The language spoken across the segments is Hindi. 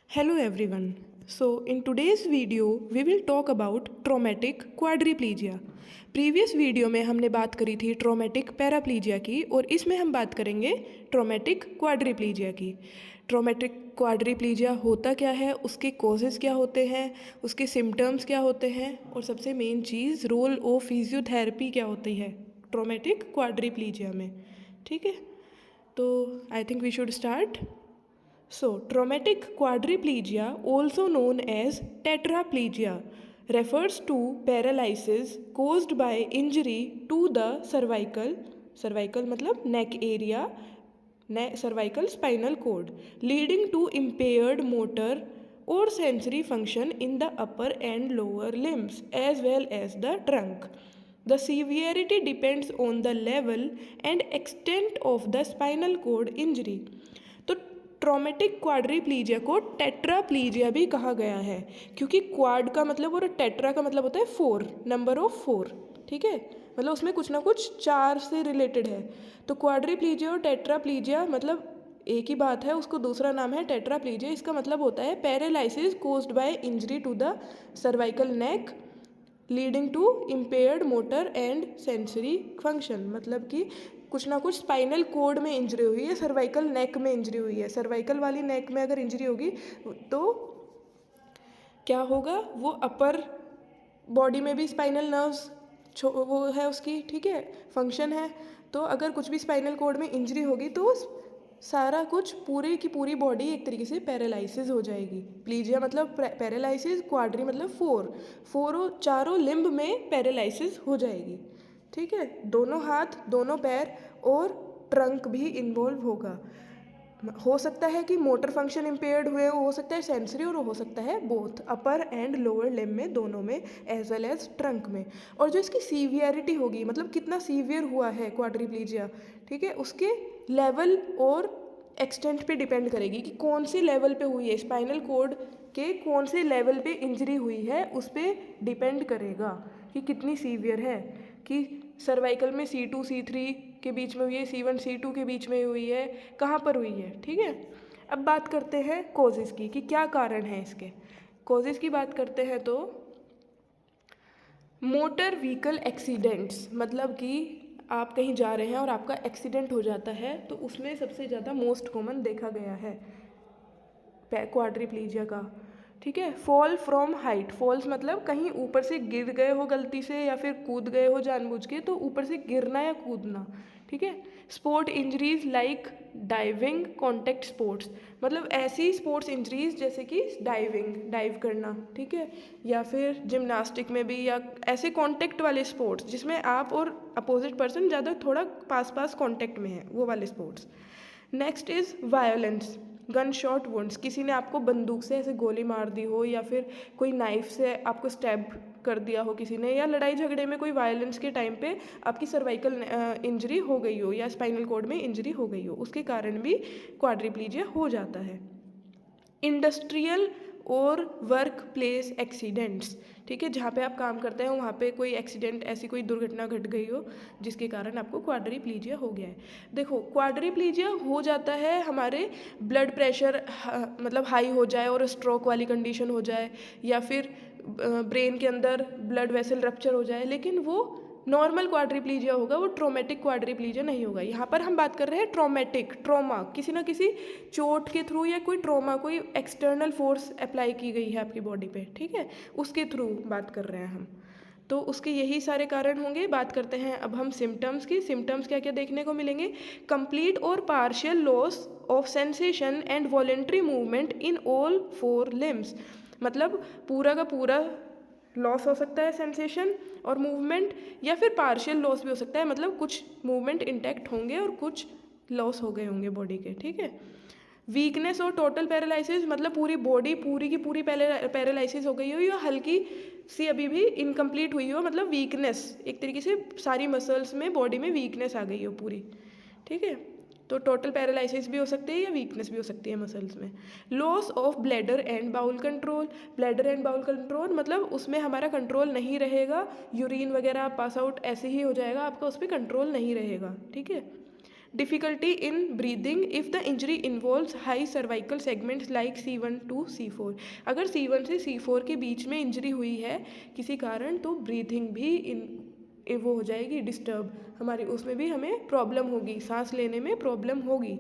Hello everyone. So in today's video we will talk about traumatic quadriplegia. Previous video में हमने बात करी थी ट्रोमेटिक पैराप्लीजिया की और इसमें हम बात करेंगे ट्रोमेटिक क्वाड्रिप्लीजिया की। ट्रोमेटिक क्वाड्रिप्लीजिया होता क्या है, उसके कॉजेज़ क्या होते हैं, उसके सिम्टम्स क्या होते हैं और सबसे मेन चीज़ रोल ऑफ फिजियोथेरेपी क्या होती है ट्रोमेटिक क्वाड्रिप्लीजिया में। ठीक है, तो I think we should start. So, traumatic quadriplegia, also known as tetraplegia, refers to paralysis caused by injury to the cervical मतलब neck area, cervical spinal cord, leading to impaired motor or sensory function in the upper and lower limbs as well as the trunk. The severity depends on the level and extent of the spinal cord injury. तो ट्रोमेटिक क्वाड्रिप्लीजिया को टेट्राप्लीजिया भी कहा गया है क्योंकि क्वाड का मतलब और टेट्रा का मतलब होता है 4, नंबर ऑफ 4। ठीक है, मतलब उसमें कुछ ना कुछ 4 से रिलेटेड है। तो क्वाड्रिप्लीजिया और टेट्राप्लीजिया मतलब एक ही बात है, उसको दूसरा नाम है टेट्राप्लीजिया। इसका मतलब होता है paralysis caused by injury to the cervical neck leading to impaired motor and sensory function, मतलब कि कुछ ना कुछ स्पाइनल कोड में इंजरी हुई है, सर्वाइकल नेक में इंजरी हुई है। सर्वाइकल वाली नेक में अगर इंजरी होगी तो क्या होगा, वो अपर बॉडी में भी स्पाइनल नर्व्स वो है उसकी, ठीक है, फंक्शन है। तो अगर कुछ भी स्पाइनल कोड में इंजरी होगी तो सारा कुछ पूरी की पूरी बॉडी एक तरीके से पैरालिसिस हो जाएगी। प्लीजिया मतलब पैरालिसिस, क्वाड्री मतलब 4 चारों लिम्ब में पैरालिसिस हो जाएगी। ठीक है, दोनों हाथ, दोनों पैर और ट्रंक भी इन्वॉल्व होगा। हो सकता है कि मोटर फंक्शन इम्पेयर्ड हुए, हो सकता है सेंसरी, और हो सकता है both upper and lower limb में, दोनों में, एज वेल एज ट्रंक में। और जो इसकी सीवियरिटी होगी, मतलब कितना सीवियर हुआ है क्वाड्रिप्लीजिया, ठीक है, उसके लेवल और एक्सटेंट पे डिपेंड करेगी कि कौन से लेवल पे हुई है, स्पाइनल कोड के कौन से लेवल पे इंजरी हुई है, उस पर डिपेंड करेगा कि कितनी सीवियर है। कि सर्वाइकल में C2 C3 के बीच में हुई है, C1 C2 के बीच में हुई है, कहाँ पर हुई है। ठीक है, अब बात करते हैं कॉजेज़ की कि क्या कारण है इसके। कॉजेज़ की बात करते हैं तो मोटर व्हीकल एक्सीडेंट्स, मतलब कि आप कहीं जा रहे हैं और आपका एक्सीडेंट हो जाता है तो उसमें सबसे ज़्यादा मोस्ट कॉमन देखा गया है क्वाड्रिप्लीजिया का। ठीक है, फॉल फ्रॉम हाइट, फॉल्स मतलब कहीं ऊपर से गिर गए हो गलती से या फिर कूद गए हो जानबूझ के, तो ऊपर से गिरना या कूदना। ठीक है, sport injuries like diving, contact sports, मतलब ऐसी स्पोर्ट्स इंजरीज जैसे कि डाइविंग, डाइव करना, ठीक है, या फिर जिम्नास्टिक में भी, या ऐसे कॉन्टेक्ट वाले स्पोर्ट्स जिसमें आप और अपोजिट पर्सन ज़्यादा थोड़ा पास पास कॉन्टेक्ट में है, वो वाले sports. Next is violence, gun shot wounds, किसी ने आपको बंदूक से ऐसे गोली मार दी हो या फिर कोई नाइफ से आपको स्टैब कर दिया हो किसी ने, या लड़ाई झगड़े में कोई वायलेंस के टाइम पे आपकी सर्वाइकल इंजरी हो गई हो या स्पाइनल कोड में इंजरी हो गई हो, उसके कारण भी क्वाड्रिप्लीजिया हो जाता है। इंडस्ट्रियल और वर्क प्लेस एक्सीडेंट्स, ठीक है, जहाँ पे आप काम करते हैं वहाँ पे कोई एक्सीडेंट, ऐसी कोई दुर्घटना घट गई हो जिसके कारण आपको क्वाड्रिप्लीजिया हो गया है। देखो, क्वाड्रिप्लीजिया हो जाता है हमारे ब्लड प्रेशर मतलब हाई हो जाए और स्ट्रोक वाली कंडीशन हो जाए, या फिर ब्रेन के अंदर ब्लड वेसल रप्चर हो जाए, लेकिन वो नॉर्मल क्वाड्रिप्लीजिया होगा, वो ट्रोमेटिक क्वाड्रिप्लीजिया नहीं होगा। यहाँ पर हम बात कर रहे हैं ट्रोमेटिक, ट्रोमा, किसी ना किसी चोट के थ्रू या कोई ट्रोमा, कोई एक्सटर्नल फोर्स अप्लाई की गई है आपकी बॉडी पे, ठीक है, उसके थ्रू बात कर रहे हैं हम। तो उसके यही सारे कारण होंगे। बात करते हैं अब हम सिम्टम्स की। सिम्टम्स क्या क्या देखने को मिलेंगे? कंप्लीट और partial loss of sensation and voluntary movement in all 4 limbs, मतलब पूरा का पूरा लॉस हो सकता है सेंसेशन और मूवमेंट, या फिर पार्शियल लॉस भी हो सकता है, मतलब कुछ मूवमेंट इंटैक्ट होंगे और कुछ लॉस हो गए होंगे बॉडी के। ठीक है, वीकनेस और टोटल पैरालिसिस, मतलब पूरी बॉडी पूरी की पूरी पैरालिसिस हो गई हो या हल्की सी अभी भी इनकम्प्लीट हुई हो, मतलब वीकनेस, एक तरीके से सारी मसल्स में बॉडी में वीकनेस आ गई हो पूरी। ठीक है, तो टोटल पैरालिसिस भी हो सकती है या वीकनेस भी हो सकती है मसल्स में। Loss of bladder and bowel control, bladder and bowel control मतलब उसमें हमारा कंट्रोल नहीं रहेगा, यूरिन वगैरह पास आउट ऐसे ही हो जाएगा, आपका उस पर कंट्रोल नहीं रहेगा। ठीक है, difficulty in breathing if the injury involves high cervical segments like C1 to C4। अगर C1 से C4 के बीच में इंजरी हुई है किसी कारण तो ब्रीथिंग भी वो हो जाएगी डिस्टर्ब, हमारी उसमें भी हमें प्रॉब्लम होगी, सांस लेने में प्रॉब्लम होगी।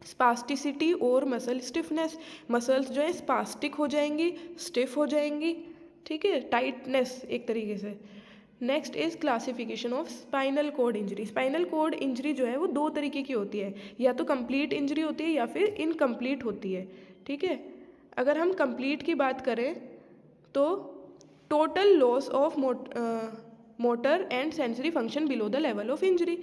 स्पास्टिसिटी और मसल स्टिफनेस, मसल्स जो है स्पास्टिक हो जाएंगी, स्टिफ हो जाएंगी, ठीक है, टाइटनेस एक तरीके से। Next is classification of spinal cord injury. Spinal cord injury जो है वो दो तरीके की होती है, या तो कंप्लीट इंजरी होती है या फिर इनकम्प्लीट होती है, ठीक है। अगर हम कंप्लीट की बात करें तो total loss of motor and sensory function below the level of injury.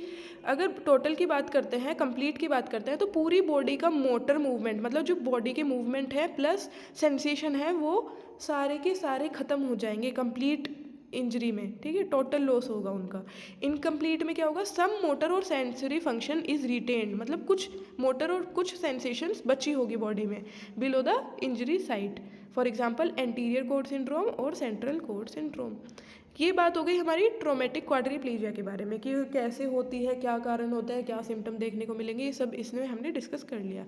अगर टोटल की बात करते हैं, कंप्लीट की बात करते हैं, तो पूरी बॉडी का मोटर मूवमेंट, मतलब जो बॉडी के मूवमेंट है प्लस सेंसेशन है वो सारे के सारे ख़त्म हो जाएंगे कंप्लीट इंजरी में, ठीक है, टोटल लॉस होगा उनका। इनकम्प्लीट में क्या होगा, सम मोटर और सेंसरी फंक्शन इज रिटेन्ड, मतलब कुछ मोटर और कुछ सेंसेशंस बची होगी बॉडी में below the injury site, for example anterior cord syndrome और सेंट्रल कोर्ड सिंड्रोम। ये बात हो गई हमारी ट्रोमेटिक क्वाड्रिप्लीजिया के बारे में कि कैसे होती है, क्या कारण होता है, क्या सिम्टम देखने को मिलेंगे, ये सब इसमें हमने डिस्कस कर लिया।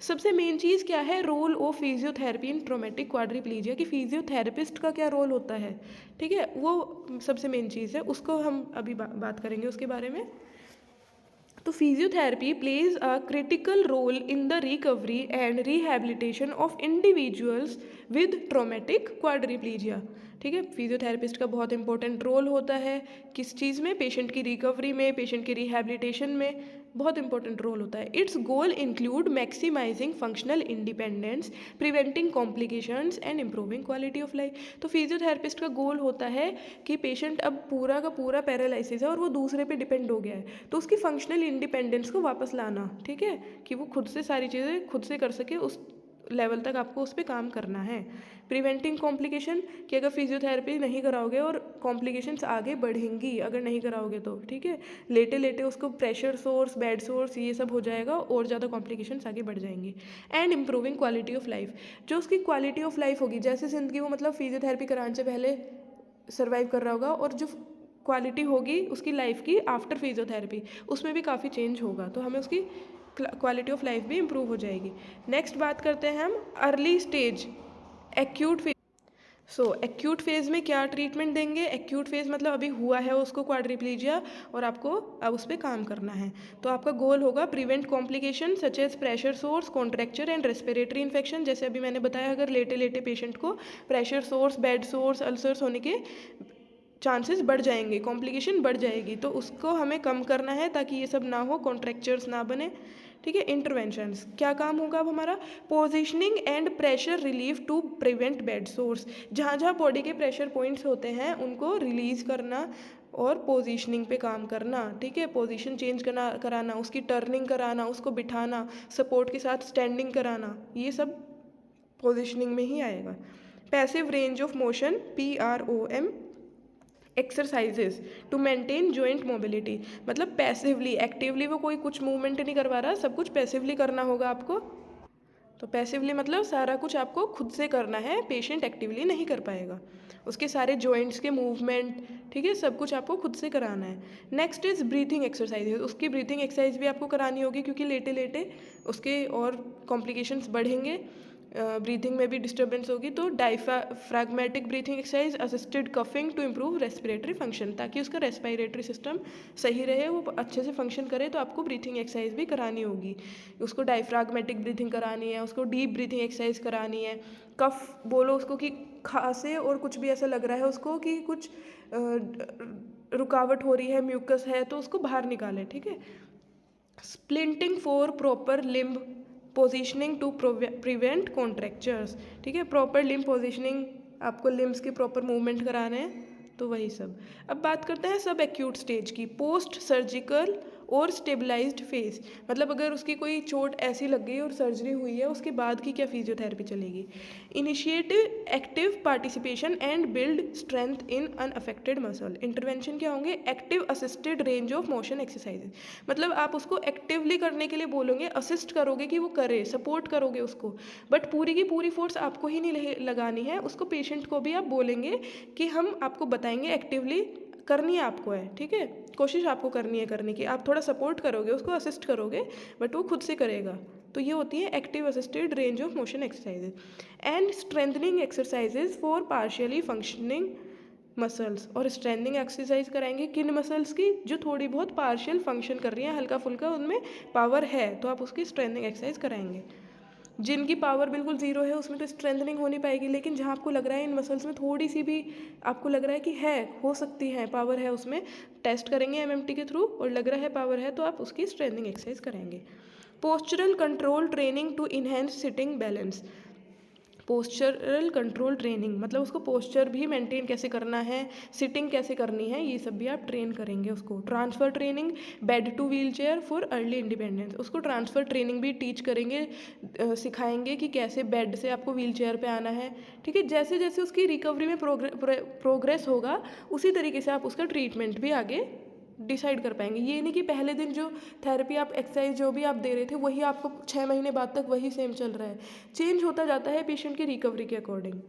सबसे मेन चीज़ क्या है, role of physiotherapy in traumatic quadriplegia, कि फिजियोथेरेपिस्ट का क्या रोल होता है, ठीक है, वो सबसे मेन चीज़ है, उसको हम अभी बात करेंगे उसके बारे में। तो physiotherapy plays a critical role in the recovery and rehabilitation of individuals with traumatic quadriplegia, ठीक है। फिजियोथेरेपिस्ट का बहुत इंपॉर्टेंट रोल होता है किस चीज़ में, पेशेंट की रिकवरी में, पेशेंट की रिहैबिलिटेशन में बहुत इंपॉर्टेंट रोल होता है। Its goal include maximising functional independence, preventing complications and improving quality of life. तो फिजियोथेरेपिस्ट का गोल होता है कि पेशेंट अब पूरा का पूरा पैरालिसिस है और वो दूसरे पे डिपेंड हो गया है, तो उसकी फंक्शनल इंडिपेंडेंस को वापस लाना, ठीक है, कि वो खुद से सारी चीज़ें खुद से कर सके, उस लेवल तक आपको उस पर काम करना है। प्रिवेंटिंग कॉम्प्लिकेशन, कि अगर फिजियोथेरेपी नहीं कराओगे और कॉम्प्लिकेशंस आगे बढ़ेंगी अगर नहीं कराओगे तो, ठीक है, लेटे लेटे उसको प्रेशर सोर्स, बेड सोर्स, ये सब हो जाएगा और ज़्यादा कॉम्प्लिकेशंस आगे बढ़ जाएंगी। And improving quality of life, जो उसकी क्वालिटी ऑफ लाइफ होगी, जैसे ज़िंदगी वो मतलब फिजियोथेरेपी कराने से पहले सर्वाइव कर रहा होगा, और जो क्वालिटी होगी उसकी लाइफ की आफ्टर फिजियोथेरेपी, उसमें भी काफ़ी चेंज होगा, तो हमें उसकी क्वालिटी ऑफ लाइफ भी इम्प्रूव हो जाएगी। नेक्स्ट बात करते हैं हम early stage acute phase. Acute phase में क्या ट्रीटमेंट देंगे, एक्यूट फेज़ मतलब अभी हुआ है उसको क्वाड्रिप्लीजिया और आपको अब उस पर काम करना है, तो आपका गोल होगा prevent complication such as pressure sores, contracture and respiratory infection. जैसे अभी मैंने बताया, अगर लेटे लेटे पेशेंट को pressure sores, bed sores, ulcers होने के चांसेस बढ़ जाएंगे, कॉम्प्लिकेशन बढ़ जाएगी, तो उसको हमें कम करना है ताकि ये सब ना हो, कॉन्ट्रैक्चर्स ना बने, ठीक है। इंटरवेंशंस, क्या काम होगा अब हमारा, positioning and pressure relief to prevent bed sores, जहाँ जहाँ बॉडी के प्रेशर पॉइंट्स होते हैं उनको रिलीज करना और पोजीशनिंग पे काम करना, ठीक है, पोजीशन चेंज कराना, उसकी टर्निंग कराना, उसको बिठाना, सपोर्ट के साथ स्टैंडिंग कराना, ये सब पोजीशनिंग में ही आएगा। Passive range of motion PROM exercises to maintain joint mobility, मतलब पैसिवली, एक्टिवली वो कोई कुछ मूवमेंट नहीं करवा रहा, सब कुछ पैसिवली करना होगा आपको। तो पैसिवली मतलब सारा कुछ आपको खुद से करना है, पेशेंट एक्टिवली नहीं कर पाएगा, उसके सारे जॉइंट्स के मूवमेंट, ठीक है, सब कुछ आपको खुद से कराना है। नेक्स्ट इज ब्रीथिंग एक्सरसाइज, उसकी ब्रीथिंग एक्सरसाइज भी आपको करानी होगी, क्योंकि लेटे लेटे उसके और कॉम्प्लिकेशंस बढ़ेंगे, ब्रीथिंग में भी डिस्टर्बेंस होगी, तो diaphragmatic breathing exercise, assisted coughing to improve respiratory function, ताकि उसका रेस्पिरेटरी सिस्टम सही रहे, वो अच्छे से फंक्शन करे, तो आपको ब्रीथिंग एक्सरसाइज भी करानी होगी। उसको डायफ्रैग्मेटिक ब्रीथिंग करानी है, उसको डीप ब्रीथिंग एक्सरसाइज करानी है। कफ बोलो उसको कि खांसे और कुछ भी ऐसा लग रहा है उसको कि कुछ रुकावट हो रही है, म्यूकस है, तो उसको बाहर निकाले, ठीक है। Splinting for proper limb positioning to prevent contractures, ठीक है, प्रॉपर लिम्ब पोजिशनिंग, आपको लिम्ब्स के प्रॉपर मूवमेंट कराने हैं, तो वही सब। अब बात करते हैं सब एक्यूट स्टेज की, पोस्ट सर्जिकल और स्टेबलाइज्ड फेज, मतलब अगर उसकी कोई चोट ऐसी लग गई और सर्जरी हुई है, उसके बाद की क्या फिजियोथेरेपी चलेगी। Initiative active participation and build strength in unaffected muscle. Intervention क्या होंगे, active assisted range of motion exercises, मतलब आप उसको एक्टिवली करने के लिए बोलोगे, असिस्ट करोगे कि वो करे, सपोर्ट करोगे उसको, बट पूरी की पूरी फोर्स आपको ही नहीं लगानी है, उसको पेशेंट को भी आप बोलेंगे कि हम आपको बताएंगे एक्टिवली करनी है आपको है, ठीक है, कोशिश आपको करनी है करने की, आप थोड़ा सपोर्ट करोगे उसको, असिस्ट करोगे, बट वो खुद से करेगा। तो ये होती है active assisted range of motion exercises and strengthening exercises for partially functioning muscles. और स्ट्रेंथनिंग एक्सरसाइज कराएंगे किन मसल्स की, जो थोड़ी बहुत पार्शियल फंक्शन कर रही हैं, हल्का फुल्का उनमें पावर है, तो आप उसकी स्ट्रेंथनिंग एक्सरसाइज कराएंगे। जिनकी पावर बिल्कुल ज़ीरो है उसमें तो स्ट्रेंथनिंग हो नहीं पाएगी, लेकिन जहाँ आपको लग रहा है इन मसल्स में थोड़ी सी भी आपको लग रहा है कि है, हो सकती है, पावर है, उसमें टेस्ट करेंगे एमएमटी के थ्रू, और लग रहा है पावर है, तो आप उसकी स्ट्रेंथनिंग एक्सरसाइज कराएंगे। Postural control training to enhance sitting balance. Postural control training मतलब उसको पोस्चर भी मेंटेन कैसे करना है, सिटिंग कैसे करनी है, ये सब भी आप ट्रेन करेंगे उसको। Transfer training bed two wheel chair for early independence, उसको ट्रांसफ़र ट्रेनिंग भी टीच करेंगे, सिखाएंगे कि कैसे बेड से आपको व्हील चेयर पर आना है, ठीक है। जैसे जैसे उसकी रिकवरी में प्रोग्रेस होगा उसी तरीके से आप उसका ट्रीटमेंट भी आगे डिसाइड कर पाएंगे। ये नहीं कि पहले दिन जो थेरेपी आप एक्सरसाइज जो भी आप दे रहे थे वही आपको 6 महीने बाद तक वही सेम चल रहा है, चेंज होता जाता है पेशेंट की रिकवरी के अकॉर्डिंग।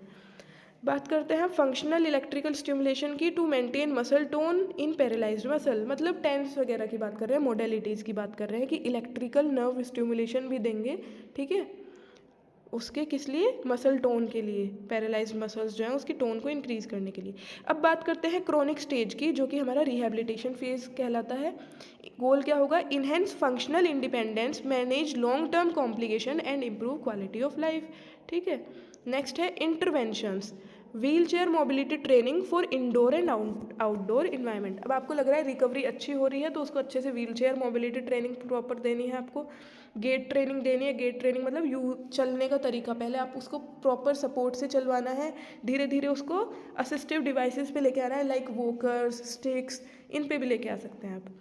बात करते हैं फंक्शनल इलेक्ट्रिकल स्टिमुलेशन की to maintain muscle tone in paralysed muscle, मतलब टेंस वगैरह की बात कर रहे हैं, मोडेलिटीज़ की बात कर रहे हैं कि इलेक्ट्रिकल नर्व स्टिमुलेशन भी देंगे, ठीक है, उसके किस लिए, मसल टोन के लिए, पैरालाइज्ड मसल्स जो हैं उसकी टोन को इंक्रीज करने के लिए। अब बात करते हैं क्रोनिक स्टेज की, जो कि हमारा रिहैबिलिटेशन फेज कहलाता है। गोल क्या होगा, enhance functional independence, manage long term complication and improve quality of life, ठीक है। नेक्स्ट है interventions, wheel chair mobility training for indoor and outdoor environment. अब आपको लग रहा है रिकवरी अच्छी हो रही है तो उसको अच्छे से wheel chair mobility training proper देनी है आपको, गेट ट्रेनिंग देनी है। गेट ट्रेनिंग मतलब यू चलने का तरीका, पहले आप उसको प्रॉपर सपोर्ट से चलवाना है, धीरे धीरे उसको असिस्टिव डिवाइसेस पे लेके आना है, लाइक वॉकर्स, स्टिक्स, इन पे भी लेके आ सकते हैं आप।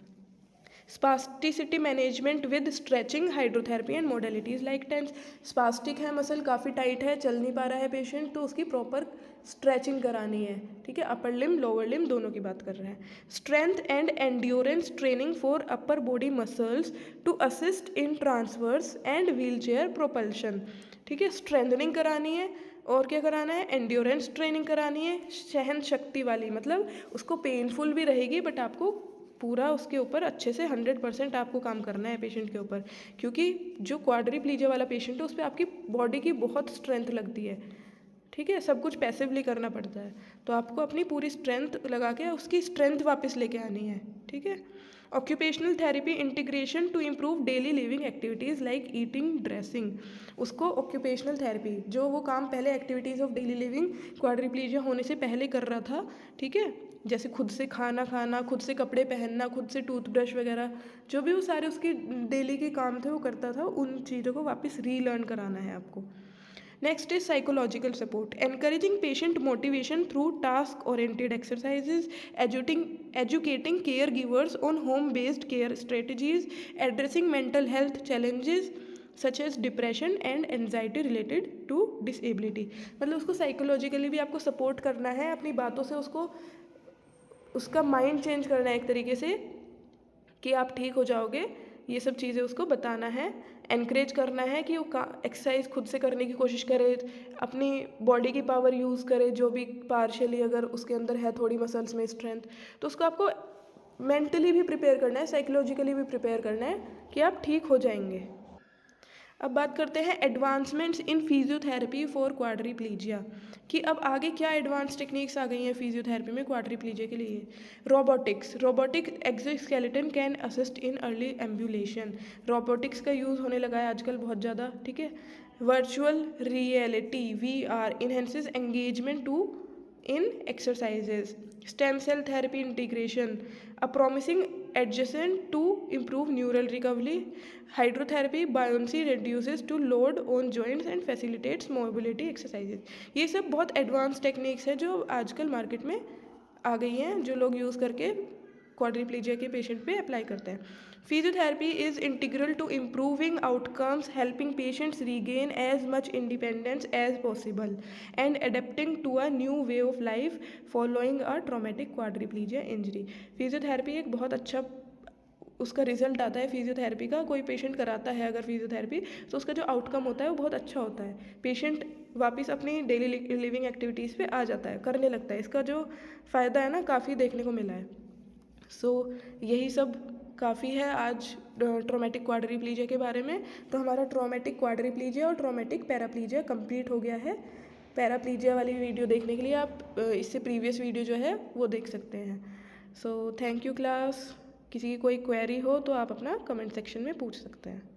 Spasticity management with stretching, hydrotherapy and modalities like TENS. Spastic है मसल, काफ़ी टाइट है, चल नहीं पा रहा है पेशेंट, तो उसकी प्रॉपर स्ट्रेचिंग करानी है, ठीक है। अपर लिम लोअर लिम दोनों की बात कर रहे हैं। Strength and endurance training for upper body muscles to assist in transverse and wheelchair propulsion, ठीक है। स्ट्रेंथनिंग करानी है, और क्या कराना है, एंड्योरेंस ट्रेनिंग करानी है, सहन शक्ति वाली, मतलब उसको पेनफुल भी रहेगी बट आपको पूरा उसके ऊपर अच्छे से 100% आपको काम करना है पेशेंट के ऊपर, क्योंकि जो क्वाड्रिप्लीजिया वाला पेशेंट है उस पर आपकी बॉडी की बहुत स्ट्रेंथ लगती है, ठीक है, सब कुछ पैसिवली करना पड़ता है, तो आपको अपनी पूरी स्ट्रेंथ लगा के उसकी स्ट्रेंथ वापस लेके आनी है, ठीक है। Occupational therapy integration to improve daily living activities like eating, dressing, उसको ऑक्यूपेशनल थेरेपी, जो वो काम पहले activities of daily living quadriplegia होने से पहले कर रहा था, ठीक है, जैसे खुद से खाना खाना, खुद से कपड़े पहनना, खुद से टूथब्रश वगैरह, जो भी वो सारे उसके डेली के काम थे वो करता था, उन चीज़ों को वापस रीलर्न कराना है आपको। Next is psychological support, encouraging patient motivation through task oriented exercises, educating caregivers on home based care strategies, addressing mental health challenges such as depression and anxiety related to disability. मतलब उसको साइकोलॉजिकली भी आपको सपोर्ट करना है, अपनी बातों से उसको उसका माइंड चेंज करना है एक तरीके से कि आप ठीक हो जाओगे, ये सब चीज़ें उसको बताना है, एनकरेज करना है कि वो एक्सरसाइज खुद से करने की कोशिश करे, अपनी बॉडी की पावर यूज़ करे, जो भी पार्शियली अगर उसके अंदर है थोड़ी मसल्स में स्ट्रेंथ, तो उसको आपको मेंटली भी प्रिपेयर करना है, साइकोलॉजिकली भी प्रिपेयर करना है कि आप ठीक हो जाएंगे। अब बात करते हैं एडवांसमेंट्स इन फिजियोथेरेपी फॉर क्वाड्रिप्लीजिया, कि अब आगे क्या एडवांस टेक्निक्स आ गई हैं फिजियोथेरेपी में क्वाड्रिप्लीजिया के लिए। Robotic exoskeleton can assist in early ambulation, robotics का यूज़ होने लगा है आजकल बहुत ज़्यादा, ठीक है। Virtual reality VR enhances engagement to in exercises, stem cell therapy integration, a promising adjacent to improve neural recovery, hydrotherapy buoyancy reduces to load on joints and facilitates mobility exercises। ये सब बहुत एडवांस टेक्निक्स है जो आजकल मार्केट में आ गई हैं, जो लोग यूज़ करके क्वाड्रिप्लीजिया के पेशेंट पे अप्लाई करते हैं। Physiotherapy is integral to improving outcomes, helping patients regain as much independence as possible and adapting to a new way of life following a traumatic quadriplegia injury. Physiotherapy एक बहुत अच्छा उसका रिजल्ट आता है फिजियोथेरेपी का, कोई पेशेंट कराता है अगर फिजियोथेरेपी तो उसका जो आउटकम होता है वो बहुत अच्छा होता है, पेशेंट वापस अपनी डेली लिविंग एक्टिविटीज़ पे आ जाता है, करने लगता है। इसका जो फ़ायदा है ना काफ़ी देखने को मिला है। सो यही सब काफ़ी है आज ट्रॉमेटिक क्वाड्रिप्लीजिया के बारे में। तो हमारा ट्रॉमेटिक क्वाड्रिप्लीजिया और ट्रॉमेटिक पैराप्लीजिया कंप्लीट हो गया है। पैराप्लीजिया वाली वीडियो देखने के लिए आप इससे प्रीवियस वीडियो जो है वो देख सकते हैं। So thank you class. किसी की कोई क्वेरी हो तो आप अपना कमेंट सेक्शन में पूछ सकते हैं।